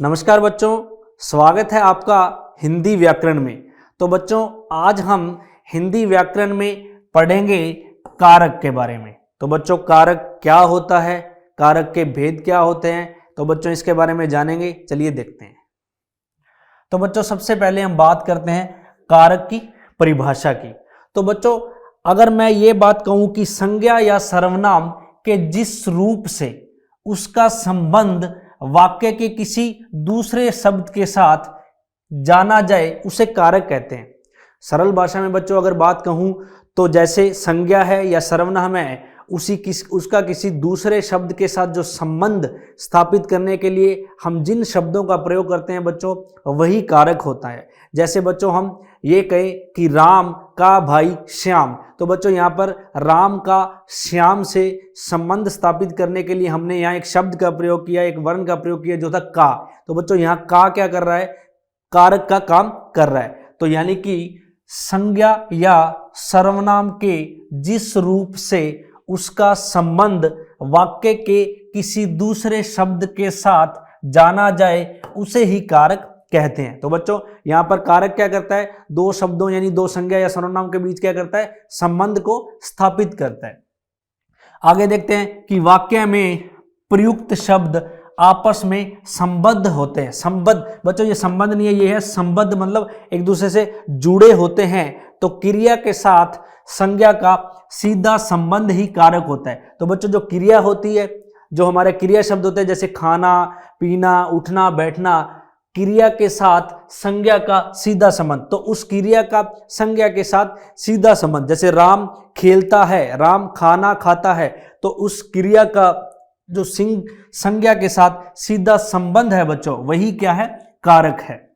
नमस्कार बच्चों, स्वागत है आपका हिंदी व्याकरण में। तो बच्चों आज हम हिंदी व्याकरण में पढ़ेंगे कारक के बारे में। तो बच्चों कारक क्या होता है, कारक के भेद क्या होते हैं, तो बच्चों इसके बारे में जानेंगे। चलिए देखते हैं। तो बच्चों सबसे पहले हम बात करते हैं कारक की परिभाषा की। तो बच्चों अगर मैं ये बात कहूं कि संज्ञा या सर्वनाम के जिस रूप से उसका संबंध वाक्य के किसी दूसरे शब्द के साथ जाना जाए उसे कारक कहते हैं। सरल भाषा में बच्चों अगर बात कहूं तो जैसे संज्ञा है या सर्वनाम है, उसका किसी दूसरे शब्द के साथ जो संबंध स्थापित करने के लिए हम जिन शब्दों का प्रयोग करते हैं बच्चों वही कारक होता है। जैसे बच्चों हम ये कहें कि राम का भाई श्याम, तो बच्चों यहाँ पर राम का श्याम से संबंध स्थापित करने के लिए हमने यहाँ एक शब्द का प्रयोग किया, एक वर्ण का प्रयोग किया जो था का। तो बच्चों यहाँ का क्या कर रहा है, कारक का काम कर रहा है। तो यानी कि संज्ञा या सर्वनाम के जिस रूप से उसका संबंध वाक्य के किसी दूसरे शब्द के साथ जाना जाए उसे ही कारक कहते हैं। तो बच्चों यहां पर कारक क्या करता है, दो शब्दों यानी दो संज्ञा या सर्वनाम के बीच क्या करता है, संबंध को स्थापित करता है। आगे देखते हैं कि वाक्य में प्रयुक्त शब्द आपस में संबद्ध होते हैं। संबद्ध बच्चों ये संबंध नहीं है, ये है संबद्ध, मतलब एक दूसरे से जुड़े होते हैं। तो क्रिया के साथ संज्ञा का सीधा संबंध ही कारक होता है। तो बच्चों जो क्रिया होती है, जो हमारे क्रिया शब्द होते हैं जैसे खाना पीना उठना बैठना, क्रिया के साथ संज्ञा का सीधा संबंध, तो उस क्रिया का संज्ञा के साथ सीधा संबंध, जैसे राम खेलता है, राम खाना खाता है, तो उस क्रिया का जो संज्ञा के साथ सीधा संबंध है बच्चों वही क्या है, कारक है।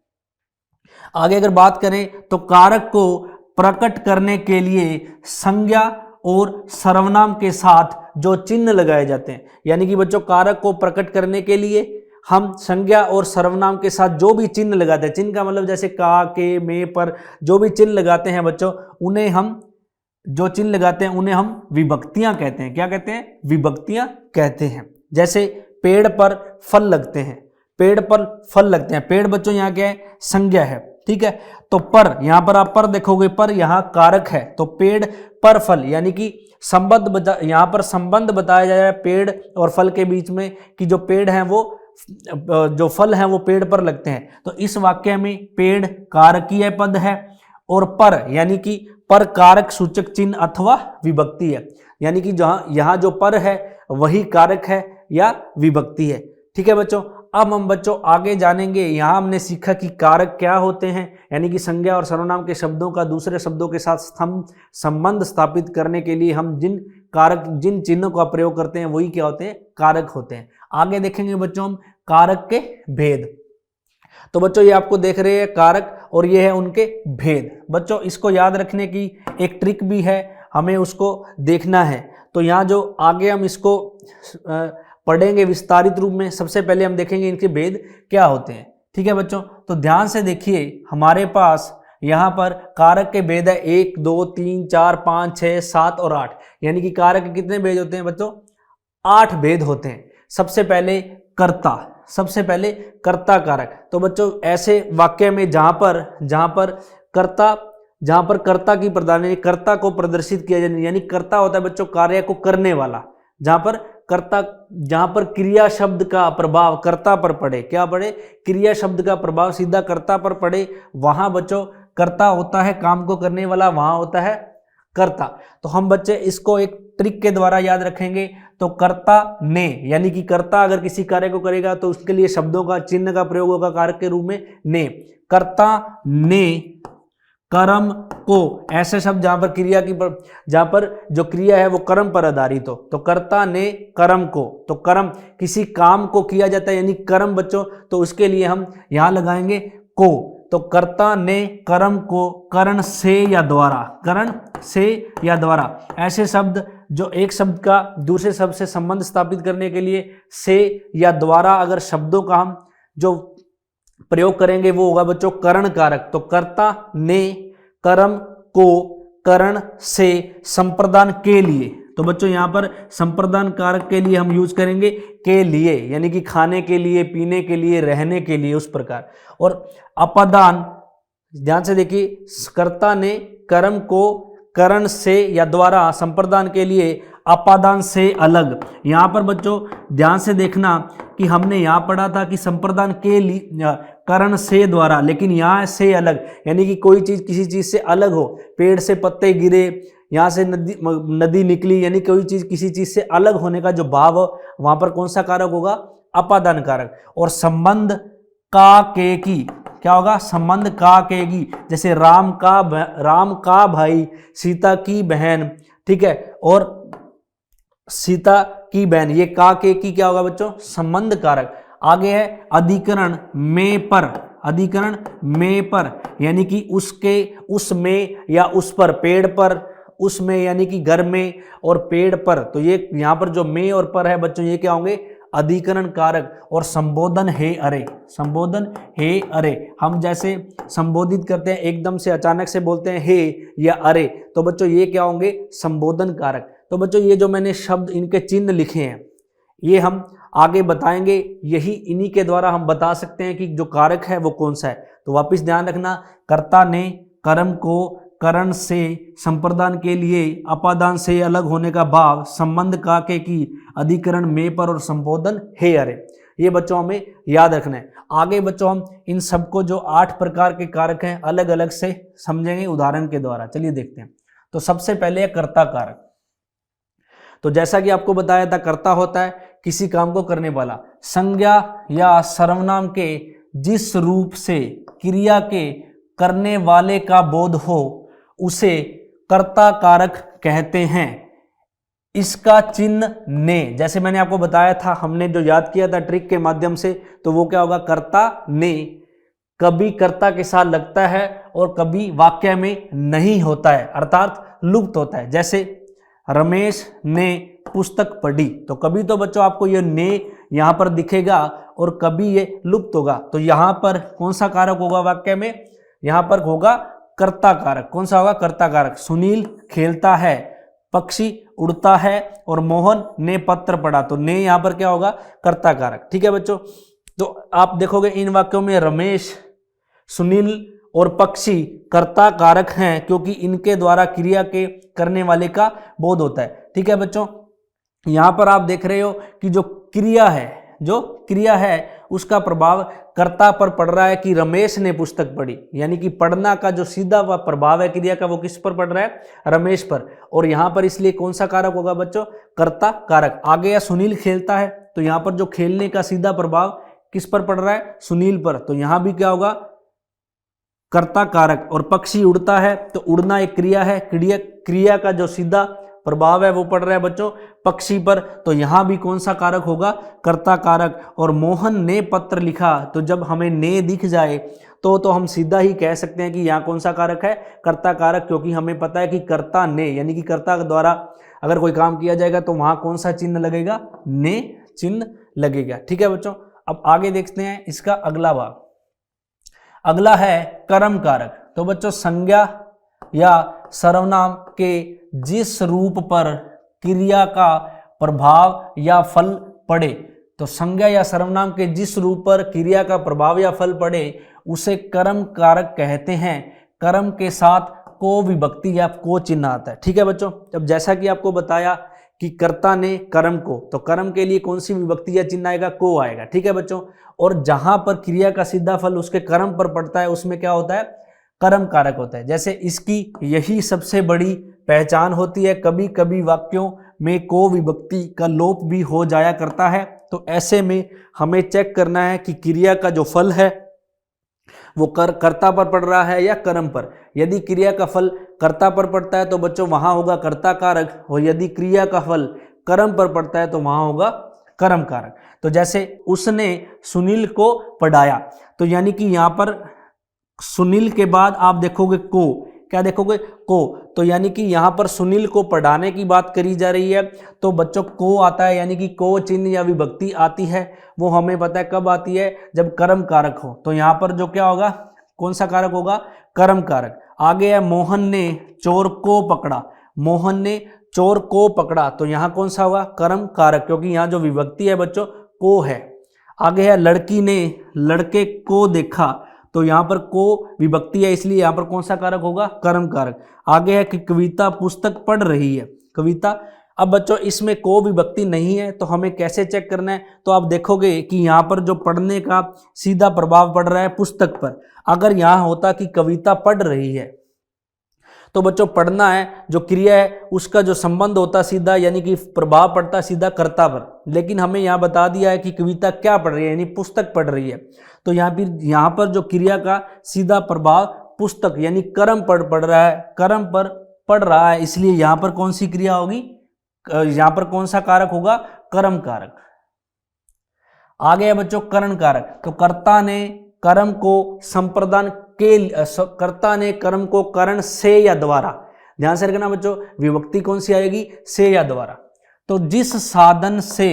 आगे अगर बात करें तो कारक को प्रकट करने के लिए संज्ञा और सर्वनाम के साथ जो चिन्ह लगाए जाते हैं, यानी कि बच्चों कारक को प्रकट करने के लिए हम संज्ञा और सर्वनाम के साथ जो भी चिन्ह लगाते हैं, चिन्ह का मतलब जैसे का के में पर जो भी चिन्ह लगाते हैं बच्चों उन्हें हम जो चिन्ह लगाते हैं उन्हें हम विभक्तियां कहते हैं। क्या कहते हैं, विभक्तियां कहते हैं। जैसे पेड़ पर फल लगते हैं, पेड़ पर फल लगते हैं, पेड़ बच्चों यहाँ क्या है, संज्ञा है, ठीक है। तो पर यहाँ पर आप पर देखोगे, पर यहाँ कारक है, तो पेड़ पर फल यानी कि संबंध यहाँ पर संबंध बताया जा रहा है पेड़ और फल के बीच में कि जो पेड़ हैं वो जो फल हैं वो पेड़ पर लगते हैं। तो इस वाक्य में पेड़ कारकीय पद है और पर यानी कि पर कारक सूचक चिन्ह अथवा विभक्ति है, यानी कि जहां यहाँ जो पर है वही कारक है या विभक्ति है, ठीक है बच्चों। अब हम बच्चों आगे जानेंगे, यहाँ हमने सीखा कि कारक क्या होते हैं, यानी कि संज्ञा और सर्वनाम के शब्दों का दूसरे शब्दों के साथ संबंध स्थापित करने के लिए हम जिन चिन्हों का प्रयोग करते हैं वही क्या होते हैं, कारक होते हैं। आगे देखेंगे बच्चों हम कारक के भेद। तो बच्चों ये आपको देख रहे हैं कारक और ये है उनके भेद। बच्चों इसको याद रखने की एक ट्रिक भी है, हमें उसको देखना है। तो यहाँ जो आगे हम इसको पढ़ेंगे विस्तारित रूप में, सबसे पहले हम देखेंगे इनके भेद क्या होते हैं, ठीक है बच्चों। तो ध्यान से देखिए, हमारे पास यहाँ पर कारक के भेद है 1 2 3 4 5 6 7 और 8, यानी कि कारक के कितने भेद होते हैं बच्चों, 8 भेद होते हैं। सबसे पहले कर्ता कारक। तो बच्चों ऐसे वाक्य में जहां पर कर्ता की प्रधान कर्ता को प्रदर्शित किया जाए, यानी कर्ता होता है बच्चों कार्य को करने वाला, जहां पर क्रिया शब्द का प्रभाव कर्ता पर पड़े, क्या पड़े, क्रिया शब्द का प्रभाव सीधा कर्ता पर पड़े, वहां बच्चों कर्ता होता है काम को करने वाला, वहां होता है कर्ता। तो हम बच्चे इसको एक ट्रिक के द्वारा याद रखेंगे। तो कर्ता ने, यानी कि कर्ता अगर किसी कार्य को करेगा तो उसके लिए शब्दों का चिन्ह का प्रयोग होगा कारक के रूप में ने। कर्ता ने कर्म को, ऐसे शब्द जहां पर जो क्रिया है वो कर्म पर आधारित हो, तो कर्ता ने कर्म को, तो कर्म किसी काम को किया जाता है यानी कर्म बच्चों, तो उसके लिए हम यहां लगाएंगे को। तो कर्ता ने कर्म को करण से या द्वारा, ऐसे शब्द जो एक शब्द का दूसरे शब्द से संबंध स्थापित करने के लिए से या द्वारा अगर शब्दों का हम जो प्रयोग करेंगे वो होगा बच्चों करण कारक। तो कर्ता ने कर्म को करण से संप्रदान के लिए, तो बच्चों यहाँ पर संप्रदान कारक के लिए हम यूज करेंगे के लिए, यानी कि खाने के लिए, पीने के लिए, रहने के लिए, उस प्रकार। और अपादान, ध्यान से देखिए, कर्ता ने कर्म को करण से या द्वारा, संप्रदान के लिए अपादान से अलग। यहाँ पर बच्चों ध्यान से देखना कि हमने यहाँ पढ़ा था कि संप्रदान के लिए करण से द्वारा, लेकिन यहाँ से अलग, यानी कि कोई चीज किसी चीज से अलग हो, पेड़ से पत्ते गिरे, यहाँ से नदी निकली, यानी कोई चीज किसी चीज से अलग होने का जो भाव, वहां पर कौन सा कारक होगा? अपादान कारक। और संबंध का के की, क्या होगा? संबंध का के की, जैसे राम का भाई, सीता की बहन, ठीक है, और सीता की बहन, ये का के की क्या होगा बच्चों? संबंध कारक। आगे है अधिकरण में पर, अधिकरण में पर, यानी कि उसके, उसमें या उस पर, पेड़ पर, उसमें यानी कि घर में, और पेड़ पर, तो ये यहाँ पर जो में और पर है बच्चों, ये क्या होंगे? अधिकरण कारक। और संबोधन हे अरे, संबोधन हे अरे, हम जैसे संबोधित करते हैं, एकदम से अचानक से बोलते हैं हे या अरे, तो बच्चों ये क्या होंगे? संबोधन कारक। तो बच्चों ये जो मैंने शब्द, इनके चिन्ह लिखे हैं, ये हम आगे बताएंगे, यही इन्हीं के द्वारा हम बता सकते हैं कि जो कारक है वो कौन सा है। तो वापस ध्यान रखना, कर्ता ने कर्म को करण से, संप्रदान के लिए अपादान से अलग होने का भाव, संबंध का के की, अधिकरण में पर, और संबोधन हे अरे, ये बच्चों हमें याद रखना है। आगे बच्चों हम इन सबको, जो 8 प्रकार के कारक हैं, अलग अलग से समझेंगे उदाहरण के द्वारा। चलिए देखते हैं। तो सबसे पहले है कर्ता कारक। तो जैसा कि आपको बताया था, कर्ता होता है किसी काम को करने वाला। संज्ञा या सर्वनाम के जिस रूप से क्रिया के करने वाले का बोध हो, उसे कर्ता कारक कहते हैं। इसका चिन्ह ने, जैसे मैंने आपको बताया था, हमने जो याद किया था ट्रिक के माध्यम से, तो वो क्या होगा? कर्ता ने। कभी कर्ता के साथ लगता है और कभी वाक्य में नहीं होता है, अर्थात लुप्त होता है। जैसे रमेश ने पुस्तक पढ़ी, तो कभी तो बच्चों आपको ये ने यहां पर दिखेगा और कभी ये लुप्त होगा। तो यहां पर कौन सा कारक होगा वाक्य में? यहां पर होगा कर्ता कारक। कौन सा होगा? कर्ता कारक। सुनील खेलता है, पक्षी उड़ता है, और मोहन ने पत्र पढ़ा, तो ने यहां पर क्या होगा? कर्ता कारक। ठीक है बच्चों, तो आप देखोगे इन वाक्यों में रमेश, सुनील और पक्षी कर्ता कारक हैं, क्योंकि इनके द्वारा क्रिया के करने वाले का बोध होता है। ठीक है बच्चों, यहां पर आप देख रहे हो कि जो क्रिया है उसका प्रभाव कर्ता पर पड़ रहा है कि रमेश ने पुस्तक पढ़ी, यानी कि पढ़ना का जो सीधा प्रभाव है क्रिया का, वो किस पर पड़ रहा है? रमेश पर। और यहां पर इसलिए कौन सा कारक होगा बच्चों? कर्ता कारक। आगे या सुनील खेलता है, तो यहां पर जो खेलने का सीधा प्रभाव किस पर पड़ रहा है? सुनील पर, तो यहां भी क्या होगा? कर्ता कारक। और पक्षी उड़ता है, तो उड़ना एक क्रिया है, क्रिया का जो सीधा प्रभाव है वो पड़ रहा है बच्चों पक्षी पर, तो यहां भी कौन सा कारक होगा? कर्ता कारक। और मोहन ने पत्र लिखा, तो जब हमें ने दिख जाए तो हम सीधा ही कह सकते हैं कि यहाँ कौन सा कारक है? कर्ता कारक, क्योंकि हमें पता है कि कर्ता ने, यानी कि कर्ता द्वारा अगर कोई काम किया जाएगा तो वहां कौन सा चिन्ह लगेगा? ने चिन्ह लगेगा। ठीक है बच्चों, अब आगे देखते हैं इसका अगला भाग। अगला है कर्म कारक। तो बच्चों संज्ञा या सर्वनाम के जिस रूप पर क्रिया का प्रभाव या फल पड़े, तो संज्ञा या सर्वनाम के जिस रूप पर क्रिया का प्रभाव या फल पड़े उसे कर्म कारक कहते हैं। कर्म के साथ को विभक्ति या को चिन्ह आता है। ठीक है बच्चों, जब जैसा कि आपको बताया कि कर्ता ने कर्म को, तो कर्म के लिए कौन सी विभक्ति या चिन्ह आएगा? को आएगा। ठीक है बच्चों, और जहां पर क्रिया का सीधा फल उसके कर्म पर पड़ता है उसमें क्या होता है? कर्म कारक होता है। जैसे इसकी यही सबसे बड़ी पहचान होती है, कभी कभी वाक्यों में को विभक्ति का लोप भी हो जाया करता है, तो ऐसे में हमें चेक करना है कि क्रिया का जो फल है वो कर्ता पर पड़ रहा है या कर्म पर। यदि क्रिया का फल कर्ता पर पड़ता है तो बच्चों वहां होगा कर्ता कारक, और यदि क्रिया का फल कर्म पर पड़ता है तो वहां होगा कर्म कारक। तो जैसे उसने सुनील को पढ़ाया, तो यानी कि यहां पर सुनील के बाद आप देखोगे को, क्या देखोगे? को, तो यानी कि यहां पर सुनील को पढ़ाने की बात करी जा रही है, तो बच्चों को आता है, यानी कि को चिन्ह या विभक्ति आती है, वो हमें पता है कब आती है? जब कर्म कारक हो। तो यहां पर जो क्या होगा? कौन सा कारक होगा? कर्म कारक। आगे है मोहन ने चोर को पकड़ा। मोहन ने चोर को पकड़ा, तो यहाँ कौन सा होगा, कर्म कारक, क्योंकि यहाँ जो विभक्ति है बच्चों को है। आगे है लड़की ने लड़के को देखा, तो यहाँ पर को विभक्ति है, इसलिए यहाँ पर कौन सा कारक होगा, कर्म कारक। आगे है कि कविता पुस्तक पढ़ रही है, कविता। अब बच्चों इसमें को विभक्ति नहीं है, तो हमें कैसे चेक करना है, तो आप देखोगे कि यहाँ पर जो पढ़ने का सीधा प्रभाव पड़ रहा है पुस्तक पर। अगर यहाँ होता कि कविता पढ़ रही है, तो बच्चों पढ़ना है जो क्रिया है उसका जो संबंध होता सीधा, यानी कि प्रभाव पड़ता सीधा कर्ता पर। लेकिन हमें यहाँ बता दिया है कि कविता क्या पढ़ रही है, यानी पुस्तक पढ़ रही है, तो यहाँ पर जो क्रिया का सीधा प्रभाव पुस्तक यानी कर्म पर पड़ रहा है, कर्म पर पड़ रहा है, इसलिए यहाँ पर कौन सी क्रिया होगी, यहाँ पर कौन सा कारक होगा, कर्म कारक। आगे है बच्चों करण कारक, तो कर्ता ने कर्म को संप्रदान कर्ता ने कर्म को करण से या द्वारा, ध्यान से रखना बच्चों, विभक्ति कौन सी आएगी, से या द्वारा। तो जिस साधन से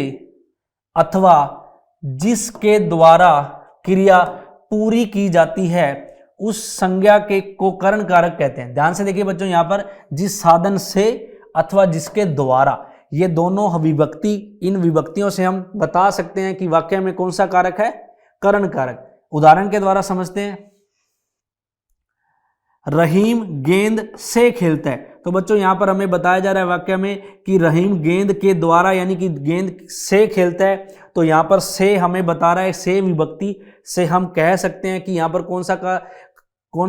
अथवा जिसके द्वारा क्रिया पूरी की जाती है उस संज्ञा के को करण कारक कहते हैं। ध्यान से देखिए बच्चों, यहाँ पर जिस साधन से अथवा जिसके द्वारा, ये दोनों विभक्ति, इन विभक्तियों से हम बता सकते हैं कि वाक्य में कौन सा कारक है, करण कारक। उदाहरण के द्वारा समझते हैं, रहीम गेंद से खेलता है, तो बच्चों यहां पर हमें बताया जा रहा है वाक्य में कि रहीम गेंद के द्वारा यानी कि गेंद से खेलता है, तो यहां पर से हमें बता रहा है, से विभक्ति से हम कह सकते हैं कि यहां पर कौन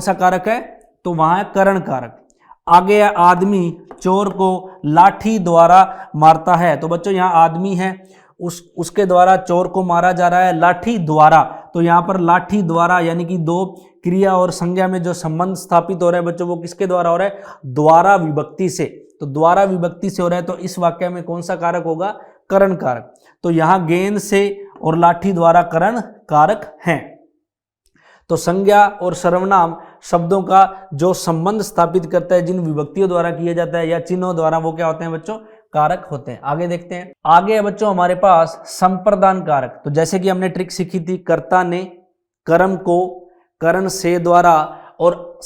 सा कारक है, तो वहां है करण कारक। आगे आदमी चोर को लाठी द्वारा मारता है, तो बच्चों यहाँ आदमी है, उसके द्वारा चोर को मारा जा रहा है लाठी द्वारा, तो यहाँ पर लाठी द्वारा यानी कि दो क्रिया और संज्ञा में जो संबंध स्थापित हो रहा है बच्चों वो किसके द्वारा हो रहा है, द्वारा विभक्ति से। तो द्वारा विभक्ति से हो रहा है, तो इस वाक्य में कौन सा कारक होगा, करण कारक। तो यहाँ गेंद से और लाठी द्वारा करण कारक हैं। तो संज्ञा और सर्वनाम शब्दों का जो संबंध स्थापित करता है जिन विभक्तियों द्वारा किया जाता है या चिन्हों द्वारा, वो क्या होते हैं बच्चों, कारक होते हैं। आगे देखते हैं, आगे है बच्चों हमारे पास संप्रदान कारक। तो जैसे कि हमने ट्रिक सीखी थी, कर्ता ने कर्म को करण से द्वारा और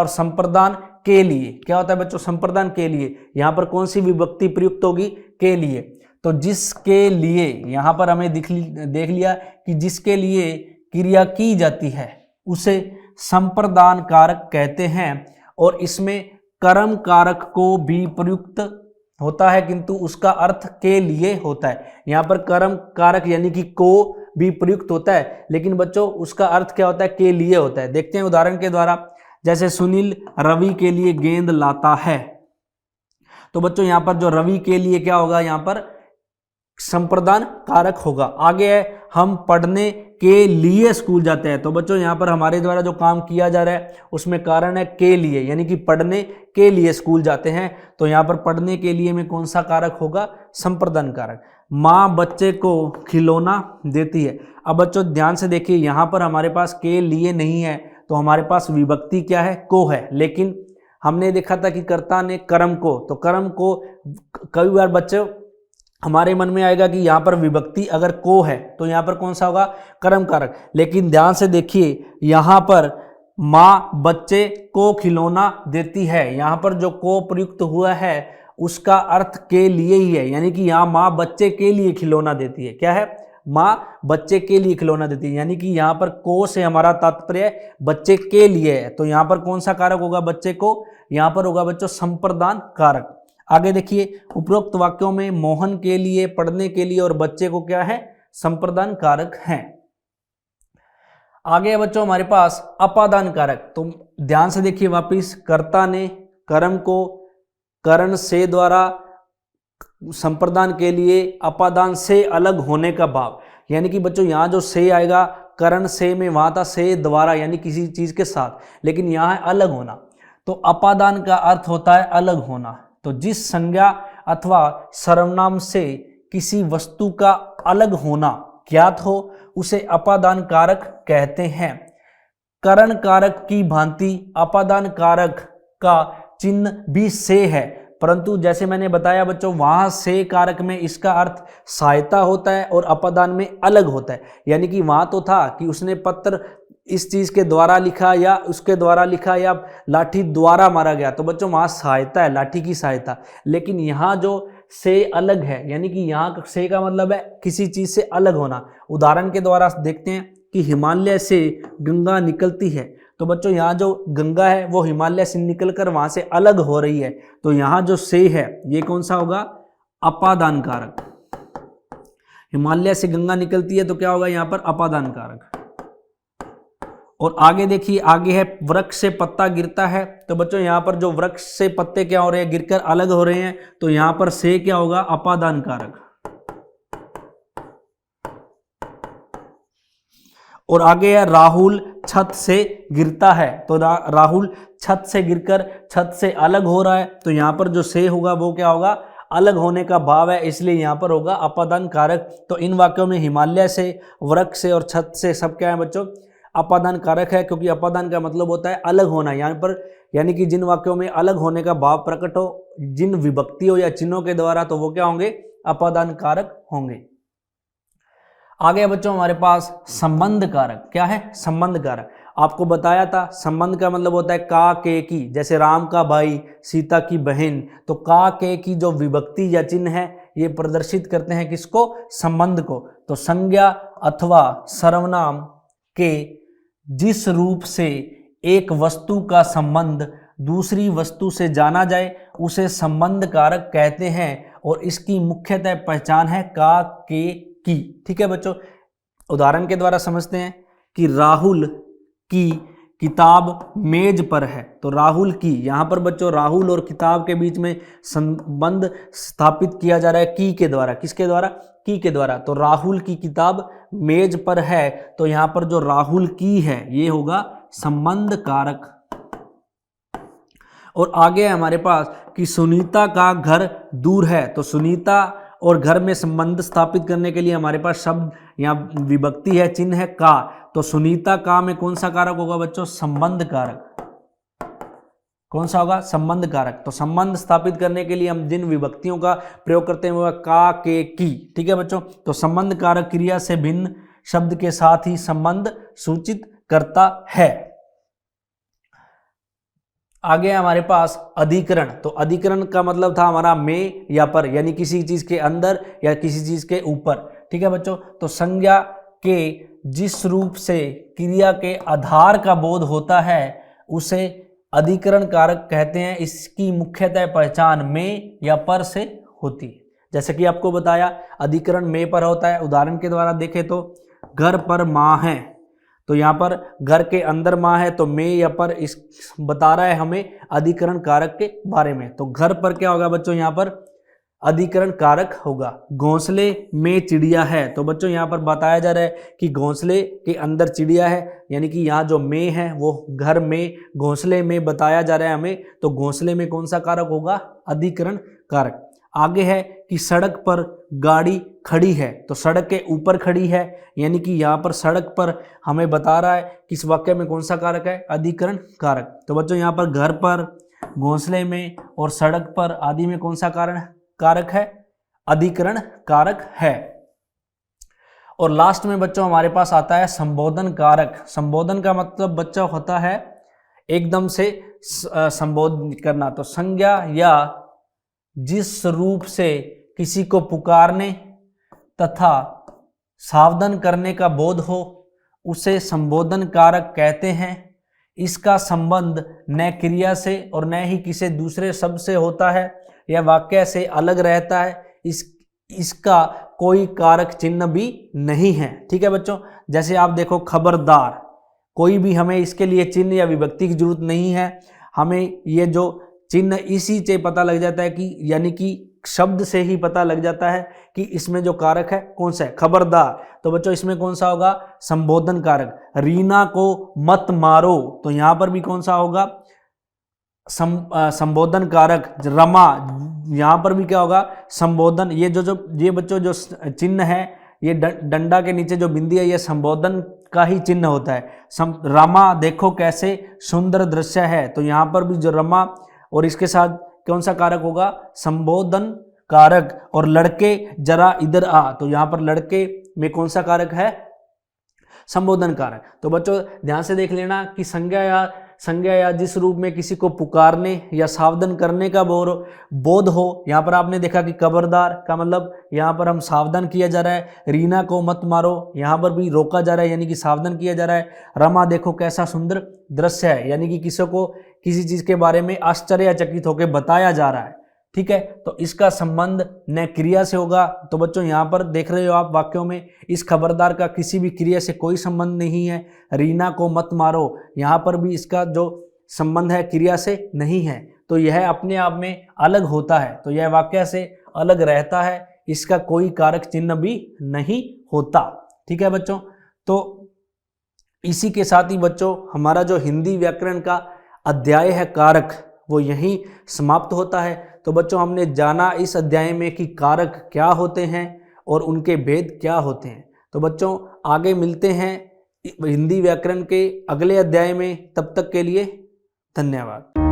संप्रदान के लिए, क्या होता है बच्चों, संप्रदान के लिए, यहां पर कौन सी विभक्ति प्रयुक्त होगी, के लिए। तो जिसके लिए, यहां पर हमें देख लिया कि जिसके लिए क्रिया की जाती है उसे संप्रदान कारक कहते हैं, और इसमें कर्म कारक को भी प्रयुक्त होता है, किंतु उसका अर्थ के लिए होता है। यहाँ पर कर्म कारक यानी कि को भी प्रयुक्त होता है, लेकिन बच्चों उसका अर्थ क्या होता है, के लिए होता है। देखते हैं उदाहरण के द्वारा, जैसे सुनील रवि के लिए गेंद लाता है, तो बच्चों यहाँ पर जो रवि के लिए क्या होगा, यहाँ पर संप्रदान कारक होगा। आगे है हम पढ़ने के लिए स्कूल जाते हैं, तो बच्चों यहाँ पर हमारे द्वारा जो काम किया जा रहा है उसमें कारण है के लिए, यानी कि पढ़ने के लिए स्कूल जाते हैं, तो यहाँ पर पढ़ने के लिए में कौन सा कारक होगा, संप्रदान कारक। माँ बच्चे को खिलौना देती है। अब बच्चों ध्यान से देखिए, यहाँ पर हमारे पास के लिए नहीं है, तो हमारे पास विभक्ति क्या है, को है, लेकिन हमने देखा था कि कर्ता ने कर्म को, तो कर्म को कई बार बच्चों हमारे मन में आएगा कि यहाँ पर विभक्ति अगर को है तो यहाँ पर कौन सा होगा, कर्म कारक। लेकिन ध्यान से देखिए, यहाँ पर माँ बच्चे को खिलौना देती है, यहाँ पर जो को प्रयुक्त हुआ है उसका अर्थ के लिए ही है, यानी कि यहाँ माँ बच्चे के लिए खिलौना देती है। क्या है, माँ बच्चे के लिए खिलौना देती है, यानी कि यहाँ पर को से हमारा तात्पर्य बच्चे के लिए है, तो यहाँ पर कौन सा कारक होगा, बच्चे को, यहाँ पर होगा बच्चों संप्रदान कारक। आगे देखिए, उपरोक्त वाक्यों में मोहन के लिए, पढ़ने के लिए और बच्चे को क्या है, संप्रदान कारक हैं। आगे है बच्चों हमारे पास अपादान कारक। तो ध्यान से देखिए वापिस, कर्ता ने कर्म को करण से द्वारा, संप्रदान के लिए अपादान से अलग होने का भाव, यानी कि बच्चों यहाँ जो से आएगा करण से में, वहां था से द्वारा यानी किसी चीज के साथ, लेकिन यहाँ है अलग होना, तो अपादान का अर्थ होता है अलग होना। तो जिस संज्ञा अथवा सर्वनाम से किसी वस्तु का अलग होना ज्ञात हो उसे अपादान कारक कहते हैं। करण कारक की भांति अपादान कारक का चिन्ह भी से है, परंतु जैसे मैंने बताया बच्चों, वहां से कारक में इसका अर्थ सहायता होता है और अपादान में अलग होता है। यानी कि वहां तो था कि उसने पत्र इस चीज के द्वारा लिखा या उसके द्वारा लिखा या लाठी द्वारा मारा गया, तो बच्चों वहां सहायता है, लाठी की सहायता। लेकिन यहाँ जो से अलग है, यानी कि यहाँ से का मतलब है किसी चीज से अलग होना। उदाहरण के द्वारा देखते हैं कि हिमालय से गंगा निकलती है, तो बच्चों यहाँ जो गंगा है वो हिमालय से निकलकर वहां से अलग हो रही है, तो यहाँ जो से है ये कौन सा होगा, अपादान कारक। हिमालय से गंगा निकलती है तो क्या होगा यहाँ पर, अपादान कारक। और आगे देखिए, आगे है वृक्ष से पत्ता गिरता है, तो बच्चों यहाँ पर जो वृक्ष से पत्ते क्या हो रहे हैं, गिरकर अलग हो रहे हैं, तो यहाँ पर से क्या होगा, अपादान कारक। और आगे है राहुल छत से गिरता है, तो राहुल छत से गिरकर छत से अलग हो रहा है, तो यहाँ पर जो से होगा वो क्या होगा, अलग होने का भाव है, इसलिए यहाँ पर होगा अपादान कारक। तो इन वाक्यों में हिमालय से, वृक्ष से और छत से सब क्या है बच्चों, अपादान कारक है, क्योंकि अपादान का मतलब होता है अलग होना। यहाँ पर यानी कि जिन वाक्यों में अलग होने का भाव प्रकट हो, जिन विभक्तियों या चिन्हों के द्वारा, तो वो क्या होंगे, अपादान कारक होंगे। आगे बच्चों हमारे पास संबंध कारक। क्या है, संबंध कारक। आपको बताया था संबंध का मतलब होता है का के की, जैसे राम का भाई, सीता की बहन, तो का के की जो विभक्ति या चिन्ह है ये प्रदर्शित करते हैं किसको, संबंध को। तो संज्ञा अथवा सर्वनाम के जिस रूप से एक वस्तु का संबंध दूसरी वस्तु से जाना जाए उसे संबंध कारक कहते हैं, और इसकी मुख्यतः पहचान है का के की। ठीक है बच्चों, उदाहरण के द्वारा समझते हैं कि राहुल की किताब मेज पर है, तो राहुल की, यहाँ पर बच्चों राहुल और किताब के बीच में संबंध स्थापित किया जा रहा है की के द्वारा। किसके द्वारा, की के द्वारा। तो राहुल की किताब मेज पर है, तो यहाँ पर जो राहुल की है ये होगा संबंध कारक। और आगे है हमारे पास कि सुनीता का घर दूर है, तो सुनीता और घर में संबंध स्थापित करने के लिए हमारे पास शब्द या विभक्ति है, चिन्ह है का, तो सुनीता का में कौन सा कारक होगा बच्चों, संबंध कारक। कौन सा होगा, संबंध कारक। तो संबंध स्थापित करने के लिए हम जिन विभक्तियों का प्रयोग करते हैं वो का के की। ठीक है बच्चों, तो संबंध कारक क्रिया से भिन्न शब्द के साथ ही संबंध सूचित करता है। आगे हमारे पास अधिकरण। तो अधिकरण का मतलब था हमारा में या पर, यानी किसी चीज के अंदर या किसी चीज के ऊपर। ठीक है बच्चों, तो संज्ञा के जिस रूप से क्रिया के आधार का बोध होता है उसे अधिकरण कारक कहते हैं। इसकी मुख्यतः पहचान में या पर से होती है। जैसे कि आपको बताया अधिकरण में पर होता है। उदाहरण के द्वारा देखें तो घर पर माँ है, तो यहाँ पर घर के अंदर माँ है, तो में या पर इस बता रहा है हमें अधिकरण कारक के बारे में। तो घर पर क्या होगा बच्चों, यहाँ पर अधिकरण कारक होगा। घोंसले में चिड़िया है, तो बच्चों यहाँ पर बताया जा रहा है कि घोंसले के अंदर चिड़िया है, यानी कि यहाँ जो में है वो घर में, घोंसले में बताया जा रहा है हमें, तो घोंसले में कौन सा कारक होगा, अधिकरण कारक। आगे है कि सड़क पर गाड़ी खड़ी है, तो सड़क के ऊपर खड़ी है, यानी कि यहाँ पर सड़क पर हमें बता रहा है कि इस वाक्य में कौन सा कारक है, अधिकरण कारक। तो बच्चों यहाँ पर घर पर, घोंसले में और सड़क पर आदि में कौन सा कारक है, अधिकरण कारक है। और लास्ट में बच्चों हमारे पास आता है संबोधन कारक। संबोधन का मतलब बच्चों होता है एकदम से संबोधित करना। तो संज्ञा या जिस रूप से किसी को पुकारने तथा सावधान करने का बोध हो उसे संबोधन कारक कहते हैं। इसका संबंध न क्रिया से और न ही किसी दूसरे शब्द से होता है, यह वाक्य से अलग रहता है। इसका कोई कारक चिन्ह भी नहीं है। ठीक है बच्चों, जैसे आप देखो खबरदार, कोई भी हमें इसके लिए चिन्ह या विभक्ति की जरूरत नहीं है, हमें ये जो चिन्ह इसी से पता लग जाता है कि, यानी कि शब्द से ही पता लग जाता है कि इसमें जो कारक है कौन सा है, खबरदार। तो बच्चों इसमें कौन सा होगा, संबोधन कारक। रीना को मत मारो, तो यहां पर भी कौन सा होगा, संबोधन कारक। रमा, यहां पर भी क्या होगा, संबोधन। ये बच्चों जो चिन्ह है, ये डंडा के नीचे जो बिंदी है ये संबोधन का ही चिन्ह होता है। रमा देखो कैसे सुंदर दृश्य है, तो यहां पर भी जो रमा और इसके साथ कौन सा कारक होगा, संबोधन कारक। और लड़के जरा इधर आ, तो यहां पर लड़के में कौन सा कारक है, संबोधन कारक। तो बच्चों ध्यान से देख लेना कि संज्ञा या जिस रूप में किसी को पुकारने या सावधान करने का बोध हो। यहाँ पर आपने देखा कि खबरदार का मतलब यहाँ पर हम सावधान किया जा रहा है। रीना को मत मारो, यहाँ पर भी रोका जा रहा है यानी कि सावधान किया जा रहा है। रमा देखो कैसा सुंदर दृश्य है, यानी कि किसी को किसी चीज के बारे में आश्चर्यचकित होकर बताया जा रहा है। ठीक है, तो इसका संबंध न क्रिया से होगा। तो बच्चों यहाँ पर देख रहे हो आप वाक्यों में, इस खबरदार का किसी भी क्रिया से कोई संबंध नहीं है। रीना को मत मारो, यहाँ पर भी इसका जो संबंध है क्रिया से नहीं है, तो यह अपने आप में अलग होता है, तो यह वाक्य से अलग रहता है, इसका कोई कारक चिन्ह भी नहीं होता। ठीक है बच्चों, तो इसी के साथ ही बच्चों हमारा जो हिंदी व्याकरण का अध्याय है कारक, वो यहीं समाप्त होता है। तो बच्चों हमने जाना इस अध्याय में कि कारक क्या होते हैं और उनके भेद क्या होते हैं। तो बच्चों आगे मिलते हैं हिंदी व्याकरण के अगले अध्याय में, तब तक के लिए धन्यवाद।